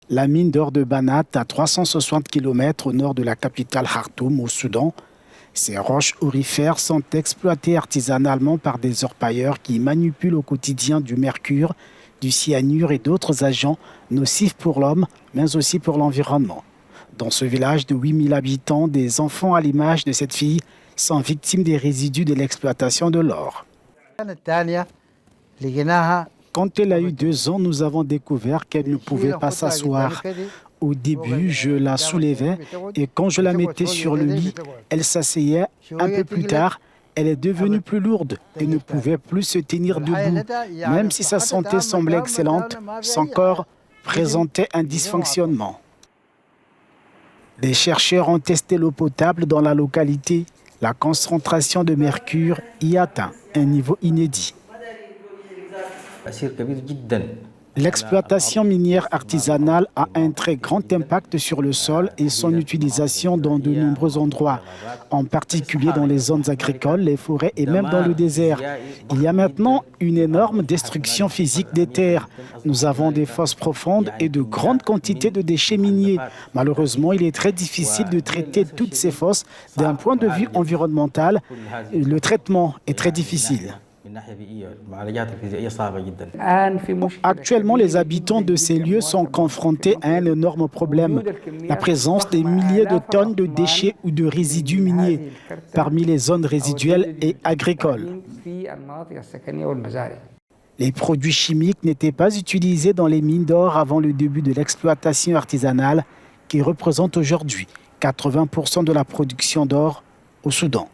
La mine d'or de Banat, à 360 km au nord de la capitale Khartoum, au Soudan. Ces roches aurifères sont exploitées artisanalement par des orpailleurs qui manipulent au quotidien du mercure, du cyanure et d'autres agents nocifs pour l'homme, mais aussi pour l'environnement. Dans ce village de 8000 habitants, des enfants à l'image de cette fille sont victimes des résidus de l'exploitation de l'or. Quand elle a eu 2 ans, nous avons découvert qu'elle ne pouvait pas s'asseoir. Au début, je la soulevais et quand je la mettais sur le lit, elle s'asseyait. Un peu plus tard, elle est devenue plus lourde et ne pouvait plus se tenir debout. Même si sa santé semblait excellente, son corps présentait un dysfonctionnement. Les chercheurs ont testé l'eau potable dans la localité. La concentration de mercure y atteint un niveau inédit. L'exploitation minière artisanale a un très grand impact sur le sol et son utilisation dans de nombreux endroits, en particulier dans les zones agricoles, les forêts et même dans le désert. Il y a maintenant une énorme destruction physique des terres. Nous avons des fosses profondes et de grandes quantités de déchets miniers. Malheureusement, il est très difficile de traiter toutes ces fosses d'un point de vue environnemental. Le traitement est très difficile. Actuellement, les habitants de ces lieux sont confrontés à un énorme problème, la présence des milliers de tonnes de déchets ou de résidus miniers parmi les zones résiduelles et agricoles. Les produits chimiques n'étaient pas utilisés dans les mines d'or avant le début de l'exploitation artisanale qui représente aujourd'hui 80% de la production d'or au Soudan.